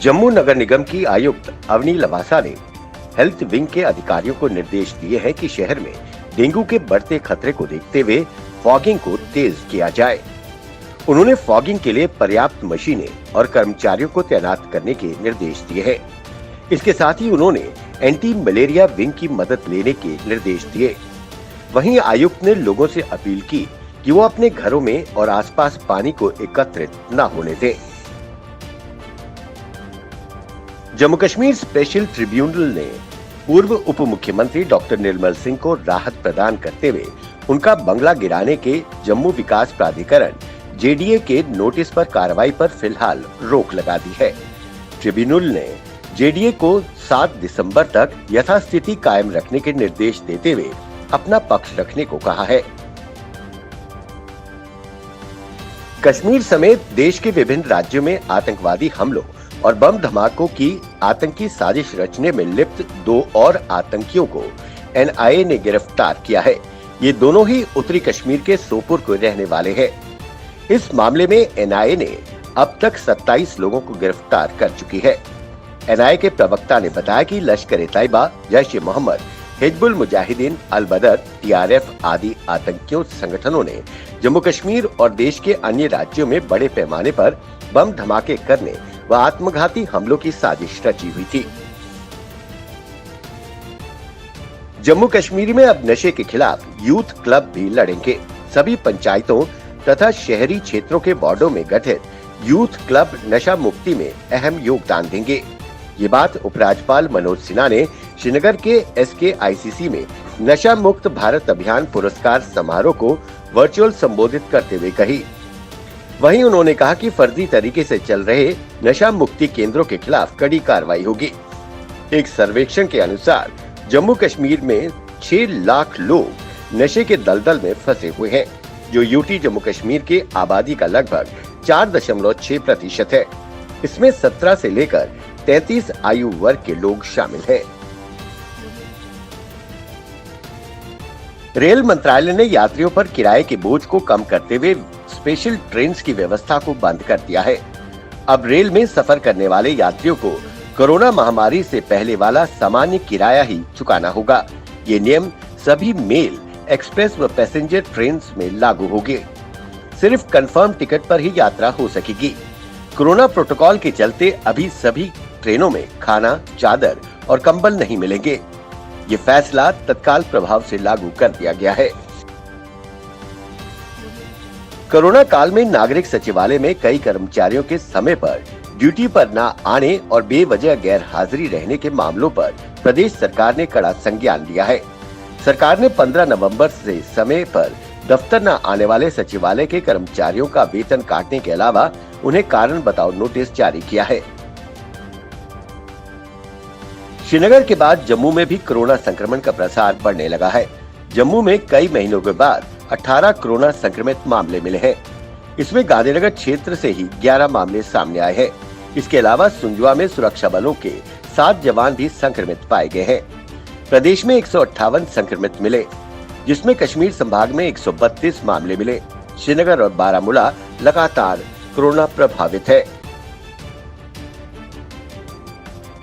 जम्मू नगर निगम की आयुक्त अवनी लवासा ने हेल्थ विंग के अधिकारियों को निर्देश दिए हैं कि शहर में डेंगू के बढ़ते खतरे को देखते हुए फॉगिंग को तेज किया जाए। उन्होंने फॉगिंग के लिए पर्याप्त मशीनें और कर्मचारियों को तैनात करने के निर्देश दिए हैं। इसके साथ ही उन्होंने एंटी मलेरिया विंग की मदद लेने के निर्देश दिए। वहीं आयुक्त ने लोगों से अपील की कि वो अपने घरों में और आसपास पानी को एकत्रित न होने दें। जम्मू कश्मीर स्पेशल ट्रिब्यूनल ने पूर्व उप मुख्यमंत्री डॉक्टर निर्मल सिंह को राहत प्रदान करते हुए उनका बंगला गिराने के जम्मू विकास प्राधिकरण जेडीए के नोटिस पर कार्रवाई पर फिलहाल रोक लगा दी है। ट्रिब्यूनल ने जेडीए को 7 दिसंबर तक यथास्थिति कायम रखने के निर्देश देते हुए अपना पक्ष रखने को कहा है। कश्मीर समेत देश के विभिन्न राज्यों में आतंकवादी हमलों और बम धमाकों की आतंकी साजिश रचने में लिप्त 2 और आतंकियों को एनआईए ने गिरफ्तार किया है। ये दोनों ही उत्तरी कश्मीर के सोपुर को रहने वाले हैं। इस मामले में एनआईए ने अब तक 27 लोगों को गिरफ्तार कर चुकी है। एनआईए के प्रवक्ता ने बताया कि लश्कर-ए-तैयबा, जैश-ए-मोहम्मद, हिजबुल मुजाहिदीन, अल-बदर, टीआरएफ आदि आतंकियों संगठनों ने जम्मू कश्मीर और देश के अन्य राज्यों में बड़े पैमाने पर बम धमाके करने व आत्मघाती हमलों की साजिश रची हुई थी। जम्मू कश्मीर में अब नशे के खिलाफ यूथ क्लब भी लड़ेंगे। सभी पंचायतों तथा शहरी क्षेत्रों के वार्डों में गठित यूथ क्लब नशा मुक्ति में अहम योगदान देंगे। ये बात उपराज्यपाल मनोज सिन्हा ने श्रीनगर के SKICC में नशा मुक्त भारत अभियान पुरस्कार समारोह को वर्चुअल संबोधित करते हुए कही। वहीं उन्होंने कहा कि फर्जी तरीके से चल रहे नशा मुक्ति केंद्रों के खिलाफ कड़ी कार्रवाई होगी। एक सर्वेक्षण के अनुसार जम्मू कश्मीर में 6 लाख लोग नशे के दलदल में फंसे हुए हैं, जो यूटी जम्मू कश्मीर के आबादी का लगभग 4.6% है। इसमें 17 से लेकर 33 आयु वर्ग के लोग शामिल हैं। रेल मंत्रालय ने यात्रियों पर किराए के बोझ को कम करते हुए स्पेशल ट्रेन की व्यवस्था को बंद कर दिया है। अब रेल में सफर करने वाले यात्रियों को कोरोना महामारी से पहले वाला सामान्य किराया ही चुकाना होगा। ये नियम सभी मेल, एक्सप्रेस व पैसेंजर ट्रेन में लागू होंगे। सिर्फ कंफर्म टिकट पर ही यात्रा हो सकेगी। कोरोना प्रोटोकॉल के चलते अभी सभी ट्रेनों में खाना, चादर और कंबल नहीं मिलेंगे। ये फैसला तत्काल प्रभाव से लागू कर दिया गया है। कोरोना काल में नागरिक सचिवालय में कई कर्मचारियों के समय पर ड्यूटी पर न आने और बेवजह गैर हाजिरी रहने के मामलों पर प्रदेश सरकार ने कड़ा संज्ञान लिया है। सरकार ने 15 नवंबर से समय पर दफ्तर न आने वाले सचिवालय के कर्मचारियों का वेतन काटने के अलावा उन्हें कारण बताओ नोटिस जारी किया है। श्रीनगर के बाद जम्मू में भी कोरोना संक्रमण का प्रसार बढ़ने लगा है। जम्मू में कई महीनों के बाद 18 कोरोना संक्रमित मामले मिले हैं। इसमें गांधीनगर क्षेत्र से ही 11 मामले सामने आए हैं। इसके अलावा सुंजवा में सुरक्षा बलों के 7 जवान भी संक्रमित पाए गए हैं। प्रदेश में 158 संक्रमित मिले, जिसमें कश्मीर संभाग में 132 मामले मिले। श्रीनगर और बारामूला लगातार कोरोना प्रभावित है।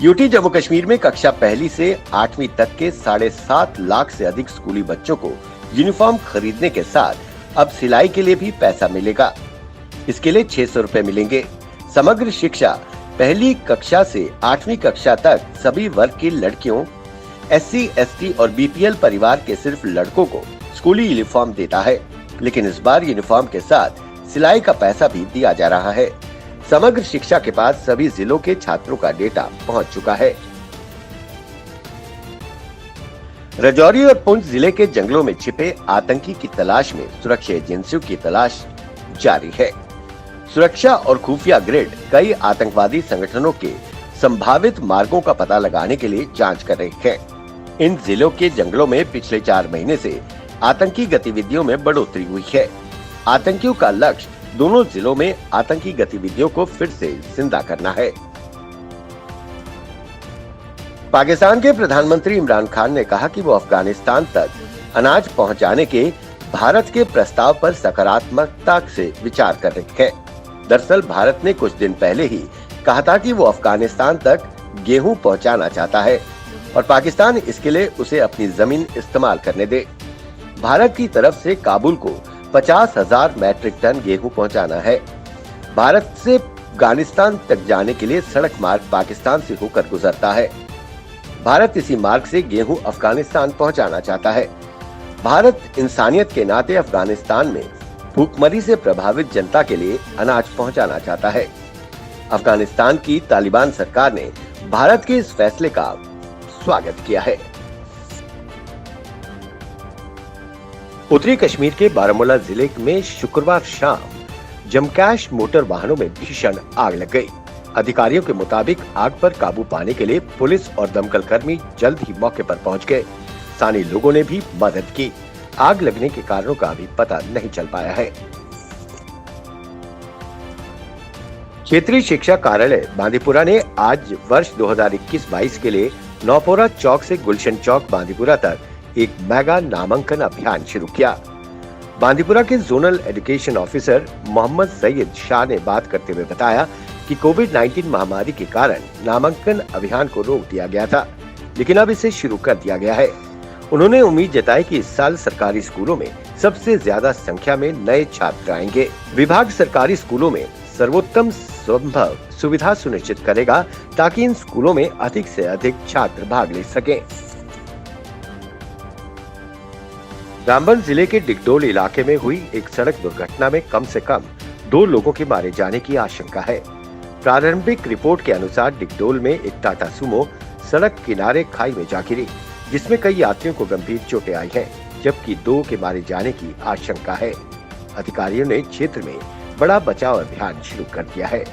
यूटी जम्मू कश्मीर में कक्षा 1 से 8वीं तक के 7.5 लाख से अधिक स्कूली बच्चों को यूनिफॉर्म खरीदने के साथ अब सिलाई के लिए भी पैसा मिलेगा। इसके लिए 600 रुपए मिलेंगे। समग्र शिक्षा 1ली कक्षा से 8वीं कक्षा तक सभी वर्ग की लड़कियों, SC, ST और BPL परिवार के सिर्फ लड़कों को स्कूली यूनिफॉर्म देता है, लेकिन इस बार यूनिफॉर्म के साथ सिलाई का पैसा भी दिया जा रहा है। समग्र शिक्षा के पास सभी जिलों के छात्रों का डेटा पहुंच चुका है। राजौरी और पुंछ जिले के जंगलों में छिपे आतंकी की तलाश में सुरक्षा एजेंसियों की तलाश जारी है। सुरक्षा और खुफिया ग्रिड कई आतंकवादी संगठनों के संभावित मार्गों का पता लगाने के लिए जांच कर रहे हैं। इन जिलों के जंगलों में पिछले 4 महीने से आतंकी गतिविधियों में बढ़ोतरी हुई है। आतंकियों का लक्ष्य दोनों जिलों में आतंकी गतिविधियों को फिर से जिंदा करना है। पाकिस्तान के प्रधानमंत्री इमरान खान ने कहा कि वो अफगानिस्तान तक अनाज पहुंचाने के भारत के प्रस्ताव पर सकारात्मकता से विचार कर रहे हैं। दरअसल भारत ने कुछ दिन पहले ही कहा था कि वो अफगानिस्तान तक गेहूं पहुंचाना चाहता है और पाकिस्तान इसके लिए उसे अपनी जमीन इस्तेमाल करने दे। भारत की तरफ से काबुल को 50,000 मैट्रिक टन गेहूं पहुंचाना है। भारत से अफगानिस्तान तक जाने के लिए सड़क मार्ग पाकिस्तान से होकर गुजरता है। भारत इसी मार्ग से गेहूं अफगानिस्तान पहुंचाना चाहता है। भारत इंसानियत के नाते अफगानिस्तान में भूखमरी से प्रभावित जनता के लिए अनाज पहुंचाना चाहता है। अफगानिस्तान की तालिबान सरकार ने भारत के इस फैसले का स्वागत किया है। उत्तरी कश्मीर के बारामूला जिले में शुक्रवार शाम जमकैश मोटर वाहनों में भीषण आग लग गई। अधिकारियों के मुताबिक आग पर काबू पाने के लिए पुलिस और दमकल कर्मी जल्द ही मौके पर पहुंच गए। स्थानीय लोगों ने भी मदद की। आग लगने के कारणों का अभी पता नहीं चल पाया है। क्षेत्रीय शिक्षा कार्यालय बांदीपुरा ने आज वर्ष 2021-22 के लिए नौपोरा चौक से गुलशन चौक बांदीपुरा तक एक मेगा नामांकन अभियान शुरू किया। बांदीपुरा के zonal education officer Mohammad Syed Shah ने बात करते हुए बताया कि कोविड-19 महामारी के कारण नामांकन अभियान को रोक दिया गया था, लेकिन अब इसे शुरू कर दिया गया है। उन्होंने उम्मीद जताई कि इस साल सरकारी स्कूलों में सबसे ज्यादा संख्या में नए छात्र आएंगे। विभाग सरकारी स्कूलों में सर्वोत्तम संभव सुविधा सुनिश्चित करेगा ताकि इन स्कूलों में अधिक से अधिक छात्र भाग ले सकें। रामबन जिले के डिगडोल इलाके में हुई एक सड़क दुर्घटना में कम से कम 2 लोगों के मारे जाने की आशंका है। प्रारंभिक रिपोर्ट के अनुसार डिगडोल में एक टाटा सुमो सड़क किनारे खाई में जा गिरी, जिसमें कई यात्रियों को गंभीर चोटें आई हैं, जबकि 2 के मारे जाने की आशंका है। अधिकारियों ने क्षेत्र में बड़ा बचाव अभियान शुरू कर दिया है।